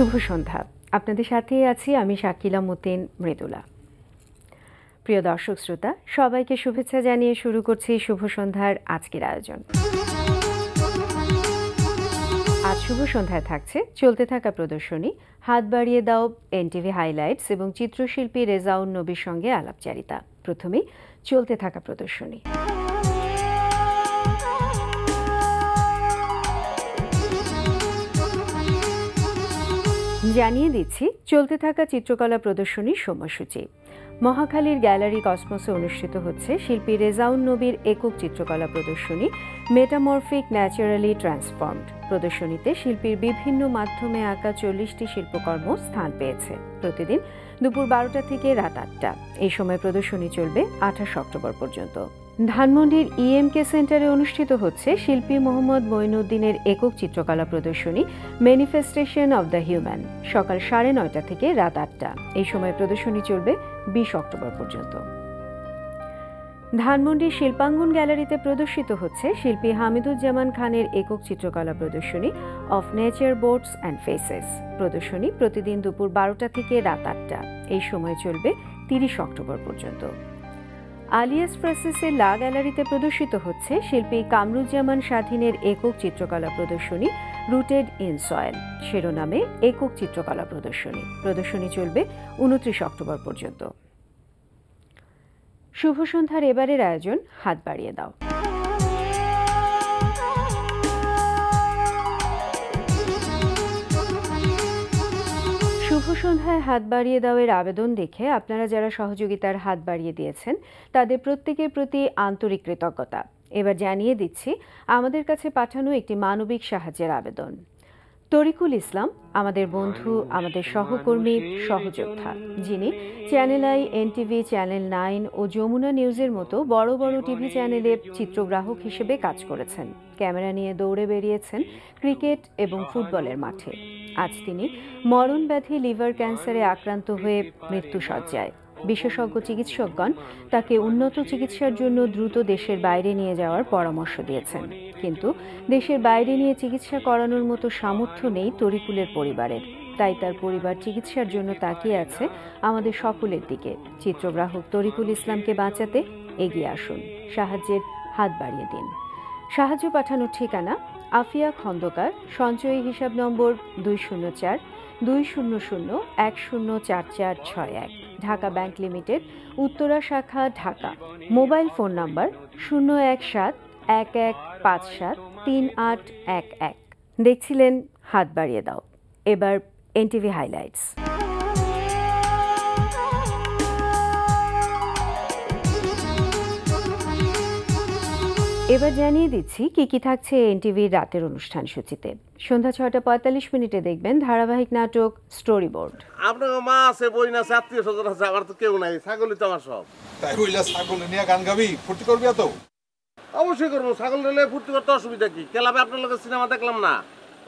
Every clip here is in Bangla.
শুভ সন্ধ্যা। আপনাদের সাথে আছি আমি শাকিলা মতিন মৃদুলা। প্রিয় দর্শক শ্রোতা, সবাইকে শুভেচ্ছা জানিয়ে শুরু করছি শুভ সন্ধ্যার আজকের আয়োজন। আজ শুভ সন্ধ্যায় থাকছে চলতে থাকা প্রদর্শনী, হাত বাড়িয়ে দাও, এনটিভি হাইলাইটস এবং চিত্রশিল্পী রেজাউন নবীর সঙ্গে আলাপচারিতা। প্রথমেই চলতে থাকা প্রদর্শনী। জানিয়ে দিচ্ছি চলতে থাকা চিত্রকলা প্রদর্শনীর সময়সূচি। মহাখালীর গ্যালারি কসমোসে অনুষ্ঠিত হচ্ছে শিল্পী রেজাউন নবীর একক চিত্রকলা প্রদর্শনী মেটামরফিক ন্যাচারালি ট্রান্সফর্মড। প্রদর্শনীতে শিল্পীর বিভিন্ন মাধ্যমে আঁকা 40টি শিল্পকর্ম স্থান পেয়েছে। প্রতিদিন দুপুর 12টা থেকে রাত 8টা। এই সময় প্রদর্শনী চলবে 28 অক্টোবর পর্যন্ত। ধানমন্ডির ইএমকে সেন্টারে অনুষ্ঠিত হচ্ছে শিল্পী মোহাম্মদ মঈনুদ্দিনের একক চিত্রকলা প্রদর্শনী ম্যানিফেস্টেশন অব দ্য হিউম্যান। সকাল 9:30 থেকে রাত 8টা। এই সময় প্রদর্শনী চলবে 20 অক্টোবর পর্যন্ত। ধানমন্ডির শিল্পাঙ্গন গ্যালারিতে প্রদর্শিত হচ্ছে শিল্পী হামিদুজ্জামান খানের একক চিত্রকলা প্রদর্শনী of nature boards and faces. প্রদর্শনী প্রতিদিন দুপুর 12টা থেকে রাত 8টা। এই সময় চলবে 30 অক্টোবর পর্যন্ত। আলিয়াস প্রেসেসের লা গ্যালারিতে প্রদর্শিত হচ্ছে শিল্পী কামরুজ্জামান স্বাধীনের একক চিত্রকলা প্রদর্শনী রুটেড ইন সয়েল শিরোনামে একক চিত্রকলা প্রদর্শনী। প্রদর্শনী চলবে 29 অক্টোবর পর্যন্ত। শুভ সন্ধ্যার এবারের আয়োজন হাত বাড়িয়ে দাও। শুভ সন্ধ্যায় হাত বাড়িয়ে দাওয়ের আবেদন দেখে আপনারা যারা সহযোগিতার হাত বাড়িয়ে দিয়েছেন তাদের প্রত্যেকের প্রতি আন্তরিক কৃতজ্ঞতা। এবার জানিয়ে দিচ্ছি আমাদের কাছে পাঠানো একটি মানবিক সাহায্যের আবেদন। তরিকুল ইসলাম আমাদের বন্ধু, আমাদের সহকর্মী, সহযোদ্ধা, যিনি চ্যানেল আই, এনটিভি, চ্যানেল 9 ও যমুনা নিউজের মতো বড় বড় টিভি চ্যানেলে চিত্রগ্রাহক হিসেবে কাজ করেছেন। ক্যামেরা নিয়ে দৌড়ে বেরিয়েছেন ক্রিকেট এবং ফুটবলের মাঠে। আজ তিনি মরণব্যাধি লিভার ক্যান্সারে আক্রান্ত হয়ে মৃত্যুশয্যায়। বিশেষজ্ঞ চিকিৎসকগণ তাকে উন্নত চিকিৎসার জন্য দ্রুত দেশের বাইরে নিয়ে যাওয়ার পরামর্শ দিয়েছেন, কিন্তু দেশের বাইরে নিয়ে চিকিৎসা করানোর মতো সামর্থ্য নেই তরিকুলের পরিবারের। তাই তার পরিবার চিকিৎসার জন্য তাকিয়ে আছে আমাদের সকলের দিকে। চিত্রগ্রাহক তরিকুল ইসলামকে বাঁচাতে এগিয়ে আসুন, সাহায্যের হাত বাড়িয়ে দিন। সাহায্য পাঠানোর ঠিকানা আফিয়া খন্দকার, সঞ্চয়ী হিসাব নম্বর 200-200-104461, ঢাকা ব্যাংক লিমিটেড, উত্তরা শাখা, ঢাকা। Mobile phone number 017-1157-3811। দেখছিলেন হাত বাড়িয়ে দাও। এবার এনটিভি হাইলাইটস। এবার জানিয়ে দিচ্ছি কি কি থাকছে এনটিভির রাতের অনুষ্ঠান সূচিতে। সন্ধ্যা 6:45 দেখবেন ধারাবাহিক নাটক স্টোরি বোর্ড। আপনার মা আছে, বই না আছে, আত্মীয় স্বজন আছে, আমার তো কেউ নাই, ছাগলই তো আমার সব। তাই বইলা ছাগল নিয়ে গান গাবি, ফুর্তি করবি তো? অবশ্যই করবো, ছাগল নিলে ফুর্তি করতে অসুবিধা কি? ক্লাবে আপনার লোকের সিনেমা দেখলাম না,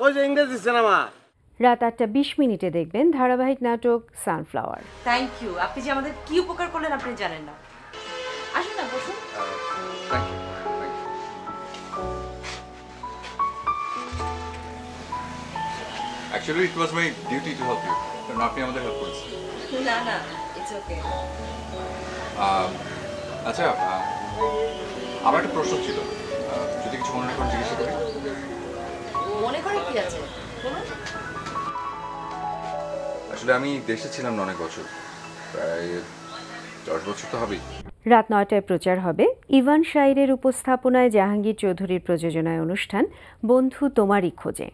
ওই যে ইংরেজি সিনেমা। রাত 8:20 দেখবেন ধারাবাহিক নাটক সানফ্লাওয়ার। থ্যাংক ইউ, আপনি যে আমাদের কি উপকার করলেন আপনি জানেন না। আসুন না, বসুন। Thank you. Actually, it was my duty to help you. কারণ আপনি আমাদের হেল্প করেছেন। না না, ইটস ওকে। আচ্ছা, আমার একটা প্রশ্ন ছিল, যদি কিছু মনে না করেন জিজ্ঞাসা করি। মনে করে কি আছে বলুন। আসলে আমি দেশে ছিলাম না অনেক বছর, প্রায় 10 বছর তো হবেই। রাত 9টায় প্রচার হবে ইভান শাইরের উপস্থাপনায় জাহাঙ্গীর চৌধুরীর প্রযোজনায় অনুষ্ঠান বন্ধু তোমারই খোঁজে।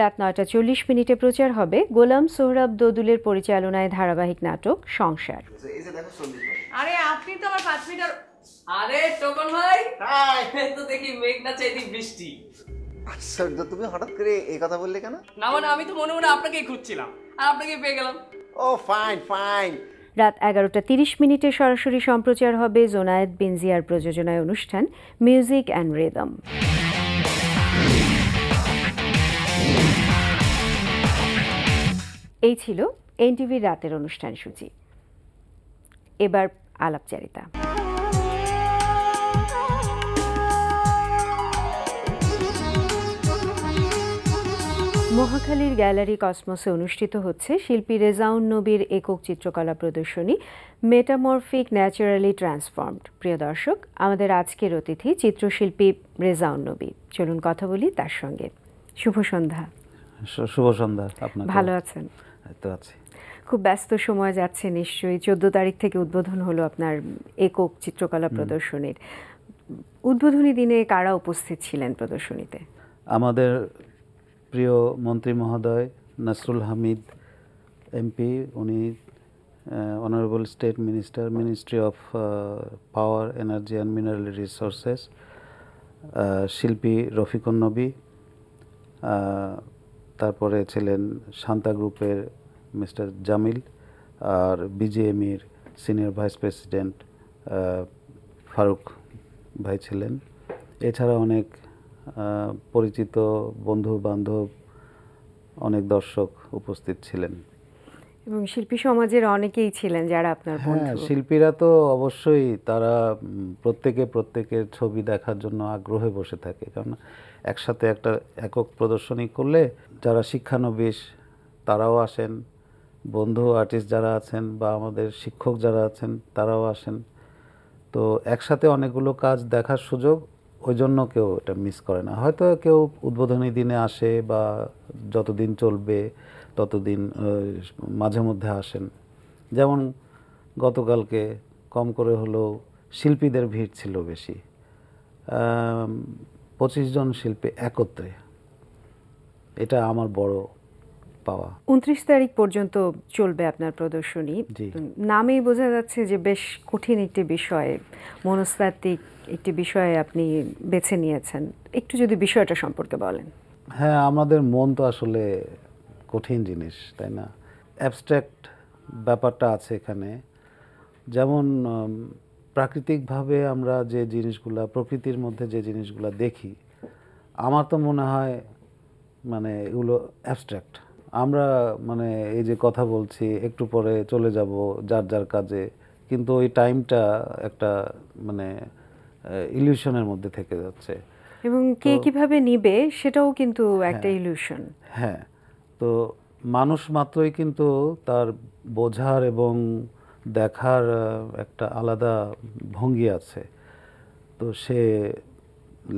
রাত 9:40 প্রচার হবে গোলাম সোহরাব দোদুলের পরিচালনায় ধারাবাহিক নাটক সংসার। আরে আপনি তো আমার 5 মিনিট। আরে টোকন ভাই, হাই। তো দেখি মেঘ না চাইদি বৃষ্টি। আচ্ছা, তুমি হঠাৎ করে এই কথা বললে কেন? না মানে আমি তো মনে মনে আপনাকেই খুঁজছিলাম আর আপনাকেই পেয়ে গেলাম। ও ফাইন ফাইন। রাত 11:30 সরাসরি সম্প্রচার হবে জোনায়েদ বিন জিয়ার প্রযোজনায় অনুষ্ঠান মিউজিক অ্যান্ড রিদম। এই ছিল এনটিভির রাতের অনুষ্ঠান সূচি। এবার আলাপচারিতা। মহাখালীর গ্যালারি কসমোসে অনুষ্ঠিত হচ্ছে শিল্পী রেজাউন নবীর একক চিত্রকলা প্রদর্শনী মেটামরফিক ন্যাচারালি ট্রান্সফর্মড। প্রিয় দর্শক, আমাদের আজকের অতিথি চিত্রশিল্পী রেজাউন নবী। চলুন কথা বলি তার সঙ্গে। শুভ সন্ধ্যা। শুভ সন্ধ্যা। আপনাকে? ভালো আছেন? তো আছি। খুব ব্যস্ত সময় যাচ্ছে নিশ্চয়ই। 14 তারিখ থেকে উদ্বোধন হলো আপনার একক চিত্রকলা প্রদর্শনীর। উদ্বোধনী দিনে কারা উপস্থিত ছিলেন প্রদর্শনীতে? আমাদের প্রিয় মন্ত্রী মহোদয় নাসরুল হামিদ এমপি, উনি honourable state minister, ministry of power, energy and mineral resources, শিল্পী রফিকুন নবী, তারপরে ছিলেন শান্তা গ্রুপের মিস্টার জামিল, আর বিজিএমইর সিনিয়র ভাইস প্রেসিডেন্ট ফারুক ভাই ছিলেন। এছাড়া অনেক পরিচিত বন্ধু বান্ধব, অনেক দর্শক উপস্থিত ছিলেন এবং শিল্পী সমাজের অনেকেই ছিলেন যারা আপনার বন্ধু। হ্যাঁ, শিল্পীরা তো অবশ্যই, তারা প্রত্যেকের ছবি দেখার জন্য আগ্রহে বসে থাকে, কারণ একসাথে একটা একক প্রদর্শনী করলে যারা শিক্ষানবিশ তারাও আসেন, বন্ধু আর্টিস্ট যারা আছেন বা আমাদের শিক্ষক যারা আছেন তারাও আসেন। তো একসাথে অনেকগুলো কাজ দেখার সুযোগ, ওই জন্য কেউ এটা মিস করে না। হয়তো কেউ উদ্বোধনী দিনে আসে বা যতদিন চলবে ততদিন মাঝে মধ্যে আসেন। যেমন গতকালকে কম করে হলেও শিল্পীদের ভিড় ছিল বেশি, 25 জন শিল্পী একত্রে, এটা আমার বড় পাওয়া। 29 তারিখ পর্যন্ত চলবে আপনার প্রদর্শনী। নামেই বোঝা যাচ্ছে যে বেশ কঠিন একটি বিষয়, মনস্তাত্ত্বিক একটি বিষয় আপনি বেছে নিয়েছেন। একটু যদি বিষয়টা সম্পর্কে বলেন। হ্যাঁ, আমাদের মন তো আসলে কঠিন জিনিস, তাই না? অ্যাবস্ট্রাক্ট ব্যাপারটা আছে এখানে। যেমন প্রাকৃতিকভাবে আমরা যে জিনিসগুলা, প্রকৃতির মধ্যে যে জিনিসগুলা দেখি, আমার তো মনে হয় মানে এগুলো অ্যাবস্ট্রাক্ট। আমরা মানে এই যে কথা বলছি, একটু পরে চলে যাব যার যার কাজে, কিন্তু ওই টাইমটা একটা মানে ইলিউশনের মধ্যে থেকে যাচ্ছে, এবং কে কিভাবে নিবে সেটাও কিন্তু একটা ইলিউশন। হ্যাঁ, তো মানুষ মাত্রই কিন্তু তার বোঝার এবং দেখার একটা আলাদা ভঙ্গি আছে। তো সে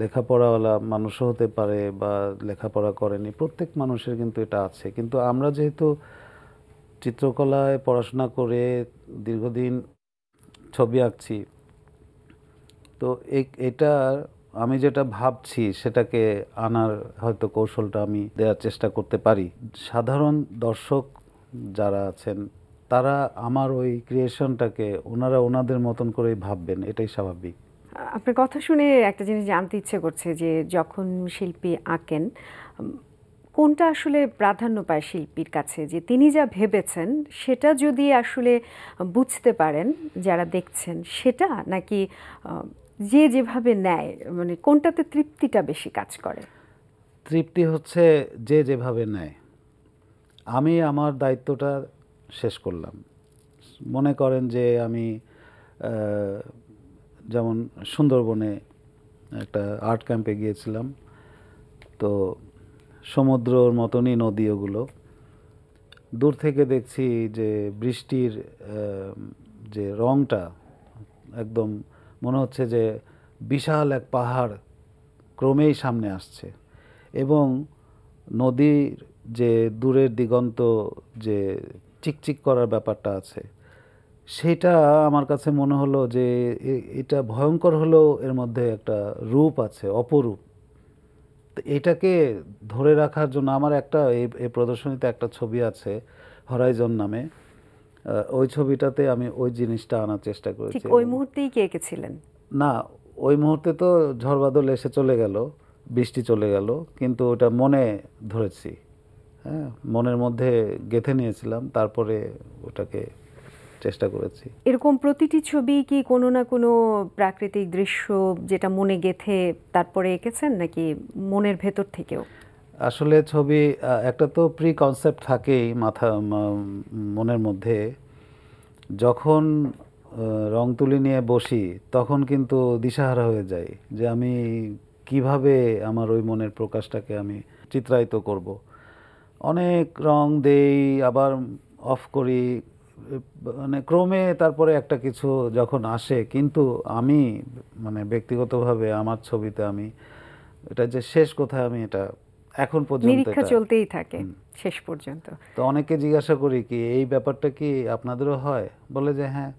লেখাপড়াওয়ালা মানুষও হতে পারে বা লেখাপড়া করেনি, প্রত্যেক মানুষের কিন্তু এটা আছে। কিন্তু আমরা যেহেতু চিত্রকলায় পড়াশোনা করে দীর্ঘদিন ছবি আঁকছি, তো এটা আমি যেটা ভাবছি সেটাকে আনার হয়তো কৌশলটা আমি দেওয়ার চেষ্টা করতে পারি। সাধারণ দর্শক যারা আছেন তারা আমার ওই ক্রিয়েশনটাকে ওনারা ওনাদের মতন করেই ভাববেন, এটাই স্বাভাবিক। আপনার কথা শুনে একটা জিনিস জানতে ইচ্ছে করছে যে যখন শিল্পী আঁকেন, কোনটা আসলে প্রাধান্য পায় শিল্পীর কাছে, যে তিনি যা ভেবেছেন সেটা যদি আসলে বুঝতে পারেন যারা দেখছেন সেটা, নাকি যে যেভাবে নেয়, মানে কোনটাতে তৃপ্তিটা বেশি কাজ করে? তৃপ্তি হচ্ছে যে যেভাবে নেয়। আমি আমার দায়িত্বটা শেষ করলাম। মনে করেন যে আমি যেমন সুন্দরবনে একটা আর্ট ক্যাম্পে গিয়েছিলাম, তো সমুদ্রর মতনই নদী, ওগুলো দূর থেকে দেখছি যে বৃষ্টির যে রংটা একদম মনে হচ্ছে যে বিশাল এক পাহাড় ক্রমেই সামনে আসছে, এবং নদীর যে দূরের দিগন্ত যে চিকচিক করার ব্যাপারটা আছে, সেটা আমার কাছে মনে হলো যে এটা ভয়ঙ্কর হলেও এর মধ্যে একটা রূপ আছে, অপরূপ। তো এটাকে ধরে রাখার জন্য আমার একটা এই প্রদর্শনীতে একটা ছবি আছে হরাইজন নামে, ওই ছবিটাতে আমি ওই জিনিসটা আনার চেষ্টা করেছি। ঠিক ওই মুহূর্তেই কে এঁকেছিলেন? না, ওই মুহূর্তে তো ঝড় বাদল এসে চলে গেল, বৃষ্টি চলে গেল, কিন্তু ওটা মনে ধরেছি, হ্যাঁ, মনের মধ্যে গেঁথে নিয়েছিলাম, তারপরে ওটাকে চেষ্টা করেছি। এরকম প্রতিটি ছবি কি কোনো না কোনো প্রাকৃতিক দৃশ্য যেটা মনে গেঁথে তারপরে এঁকেছেন, নাকি মনের ভেতর থেকেও? আসলে ছবি একটা তো প্রি কনসেপ্ট থাকেই মনের মধ্যে। যখন রং তুলি নিয়ে বসি তখন কিন্তু দিশাহারা হয়ে যাই যে আমি কিভাবে আমার ওই মনের প্রকাশটাকে আমি চিত্রায়িত করব। অনেক রং দেই, আবার অফ করি, মানে ক্রমে তারপরে একটা কিছু যখন আসে। কিন্তু আমি মানে ব্যক্তিগতভাবে আমার ছবিতে আমি এটা যে শেষ কোথায়, আমি এটা এখন পর্যন্ত নিরীক্ষা চলতেই থাকে শেষ পর্যন্ত। তো অনেকে জিজ্ঞাসা করি কি এই ব্যাপারটা কি আপনাদেরও হয়, বলে যে হ্যাঁ,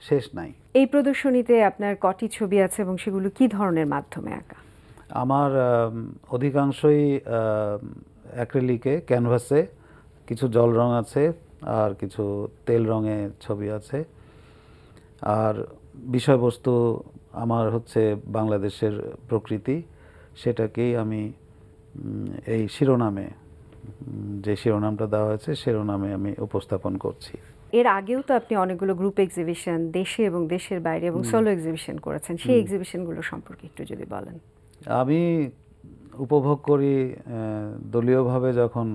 শেষ নাই। এই প্রদর্শনীতে আপনার কটি ছবি আছে এবং সেগুলো কি ধরনের মাধ্যমে আঁকা? আমার অধিকাংশই অ্যাক্রিলিকে, ক্যানভাসে, কিছু জল রং আছে আর কিছু তেল রঙে ছবি আছে। আর বিষয়বস্তু আমার হচ্ছে বাংলাদেশের প্রকৃতি, সেটাকেই আমি এই শিরোনামে, যে শিরোনামটা দেওয়া হয়েছে শিরোনামে আমি উপস্থাপন করছি। এর আগেও তো আপনি অনেকগুলো গ্রুপ এক্সিবিশন দেশে এবং দেশের বাইরে এবং সোলো এক্সিবিশন করেছেন, সেই এক্সিবিশনগুলো সম্পর্কে একটু যদি বলেন। আমি উপভোগ করি দলীয়ভাবে যখন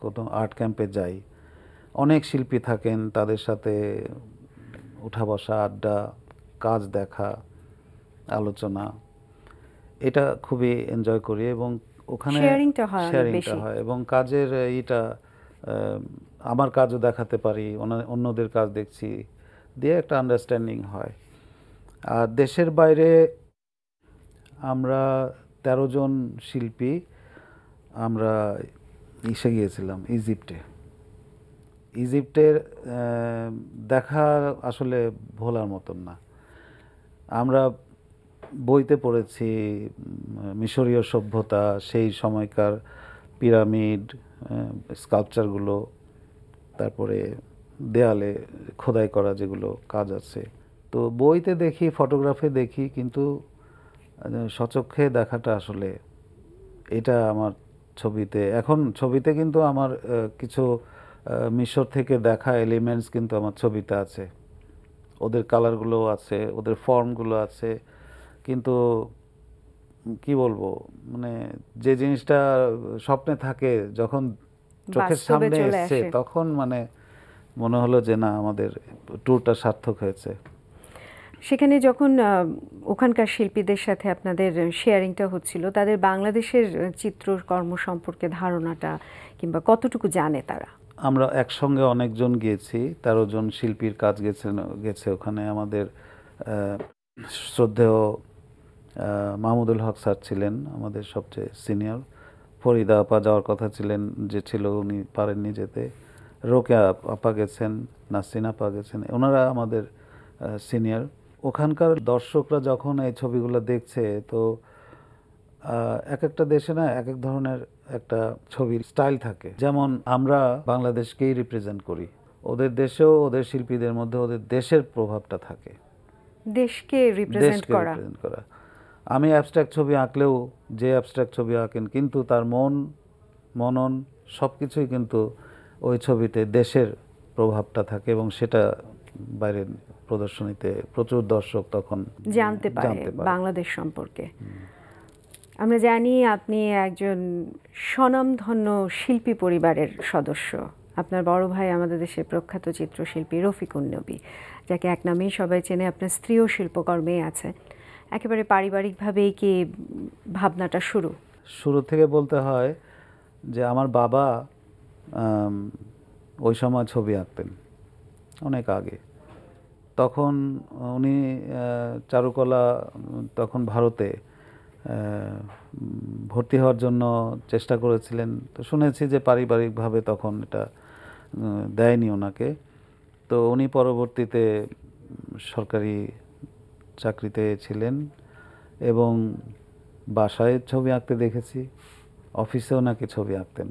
কোনো আর্ট ক্যাম্পে যাই, অনেক শিল্পী থাকেন, তাদের সাথে উঠা বসা, আড্ডা, কাজ দেখা, আলোচনা, এটা খুবই এনজয় করি এবং ওখানে শেয়ারিংটা হয় এবং কাজের আমার কাজও দেখাতে পারি, অন্যদের কাজ দেখছি, দিয়ে একটা আন্ডারস্ট্যান্ডিং হয়। আর দেশের বাইরে আমরা 13 জন শিল্পী আমরা গিয়েছিলাম ইজিপ্টের দেখা আসলে ভোলার মতন না। আমরা বইতে পড়েছি মিশরীয় সভ্যতা, সেই সময়কার পিরামিড, স্কাল্পচারগুলো, তারপরে দেয়ালে খোদাই করা যেগুলো কাজ আছে, তো বইতে দেখি, ফটোগ্রাফে দেখি, কিন্তু সচক্ষে দেখাটা আসলে এটা আমার ছবিতে কিন্তু আমার কিছু মিশর থেকে দেখা এলিমেন্টস কিন্তু আমার ছবিতে আছে, ওদের কালারগুলো আছে, ওদের ফর্মগুলো আছে। কিন্তু কি বলবো, মানে যে জিনিসটা স্বপ্নে থাকে যখন চোখের সামনে এসছে তখন মানে মনে হলো যে না, আমাদের ট্যুরটা সার্থক হয়েছে। সেখানে যখন ওখানকার শিল্পীদের সাথে আপনাদের শেয়ারিংটা হচ্ছিল, তাদের বাংলাদেশের চিত্রকর্ম সম্পর্কে ধারণাটা কিংবা কতটুকু জানে তারা? আমরা একসঙ্গে অনেকজন গিয়েছি, 13 জন শিল্পীর কাজ গেছে ওখানে। আমাদের শ্রদ্ধেয় মাহমুদুল হক স্যার ছিলেন আমাদের সবচেয়ে সিনিয়র। ফরিদা আপা যাওয়ার কথা ছিল, উনি পারেননি যেতে। রোকেয়া আপা গেছেন, নাসরিন আপা গেছেন, ওনারা আমাদের সিনিয়র। ওখানকার দর্শকরা যখন এই ছবিগুলো দেখছে, তো এক একটা দেশে না এক এক ধরনের একটা ছবির স্টাইল থাকে। যেমন আমরা বাংলাদেশকেই রিপ্রেজেন্ট করি, ওদের দেশেও ওদের শিল্পীদের মধ্যে ওদের দেশের প্রভাবটা থাকে, দেশকে রিপ্রেজেন্ট করা। আমি অ্যাবস্ট্রাক্ট ছবি আঁকলেও যে অ্যাবস্ট্রাক্ট ছবি আঁকেন, কিন্তু তার মনন সব কিছুই কিন্তু ওই ছবিতে দেশের প্রভাবটা থাকে এবং সেটা বাইরের প্রদর্শনীতে প্রচুর দর্শক তখন জানতে পারে বাংলাদেশ সম্পর্কে। আমরা জানি আপনি একজন স্বনামধন্য শিল্পী পরিবারের সদস্য। আপনার বড় ভাই আমাদের দেশের প্রখ্যাত চিত্রশিল্পী রফিকুন নবী, যাকে এক নামেই সবাই চেনে। আপনার স্ত্রীও শিল্পকর্মে আছে। একেবারে পারিবারিকভাবেই কি ভাবনাটা শুরু থেকে বলতে হয় যে আমার বাবা ওই সময় ছবি আঁকতেন অনেক আগে। তখন উনি চারুকলা, তখন ভারতে ভর্তি হওয়ার জন্য চেষ্টা করেছিলেন। তো শুনেছি যে পারিবারিকভাবে তখন এটা দেয়নি ওনাকে। তো উনি পরবর্তীতে সরকারি চাকরিতে ছিলেন এবং বাসায় ছবি আঁকতে দেখেছি, অফিসেও নাকি ছবি আঁকতেন,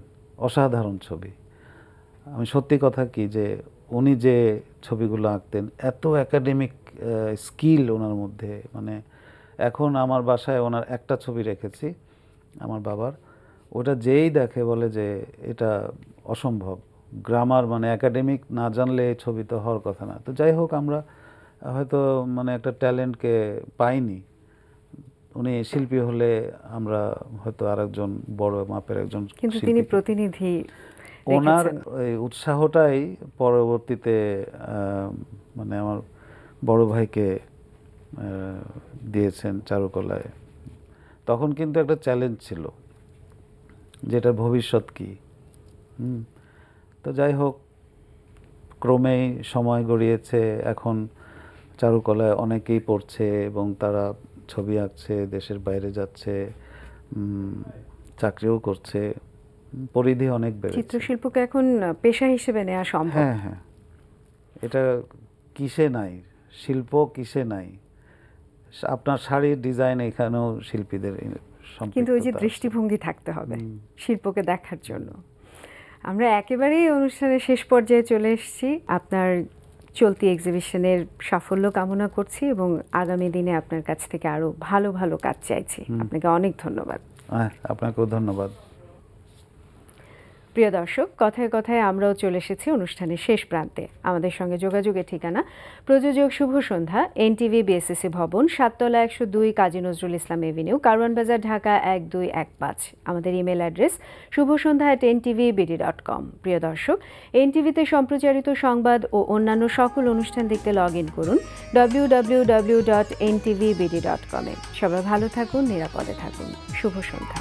অসাধারণ ছবি। আমি সত্যি কথা কি যে উনি যে ছবিগুলো আঁকতেন, এত একাডেমিক স্কিল ওনার মধ্যে, মানে এখন আমার বাসায় ওনার একটা ছবি রেখেছি আমার বাবার, ওটা যেই দেখে বলে যে এটা অসম্ভব, গ্রামার মানে একাডেমিক না জানলে এই ছবি তো হওয়ার কথা না। তো যাই হোক, আমরা হয়তো মানে একটা ট্যালেন্টকে পাইনি। উনি শিল্পী হলে আমরা হয়তো আরেকজন বড় মাপের একজন কিন্তু শিল্পী তিনি পেতাম। প্রতিনিধি ওনার রেখেছেন। ওই উৎসাহটাই পরবর্তীতে মানে আমার বড় ভাইকে দিয়েছেন চারুকলায়। তখন কিন্তু একটা চ্যালেঞ্জ ছিল যেটার ভবিষ্যৎ কি। তো যাই হোক, ক্রমেই সময় গড়িয়েছে, এখন চারুকলায় অনেকেই পড়ছে এবং তারা ছবি আঁকছে, দেশের বাইরে যাচ্ছে, চাকরিও করছে, পরিধি অনেক বেড়েছে। চিত্রশিল্পকে এখন পেশা হিসেবে নেওয়া সম্ভব। হ্যাঁ হ্যাঁ, এটা কিসে নাই, শিল্প কিসে নাই। আপনার শাড়ির ডিজাইন এখানেও শিল্পীদের কিন্তু ওই যে সম্পৃক্ততা আছে। দৃষ্টিভঙ্গি থাকতে হবে শিল্পকে দেখার জন্য। আমরা একেবারেই অনুষ্ঠানের শেষ পর্যায়ে চলে এসেছি। আপনার চলতি এক্সিবিশনের সাফল্য কামনা করছি এবং আগামী দিনে আপনার কাছ থেকে আরো ভালো ভালো কাজ চাইছি। আপনাকে অনেক ধন্যবাদ। আপনাকেও ধন্যবাদ। প্রিয় দর্শক, কথায় কথায় আমরাও চলে এসেছি অনুষ্ঠানের শেষ প্রান্তে। আমাদের সঙ্গে যোগাযোগের ঠিকানা প্রযোজক শুভ সন্ধ্যা, এনটিভি বিএসসিসি ভবন, 7তলা 102 কাজী নজরুল ইসলাম এভিনিউ, কারওয়ান বাজার, ঢাকা 1215। আমাদের ইমেল অ্যাড্রেস shubhosondha@ntvbd.com। প্রিয় দর্শক, এনটিভিতে সম্প্রচারিত সংবাদ ও অন্যান্য সকল অনুষ্ঠান দেখতে লগ ইন করুন www.ntvbd.com এ। সবাই ভালো থাকুন, নিরাপদে থাকুন। শুভ সন্ধ্যা।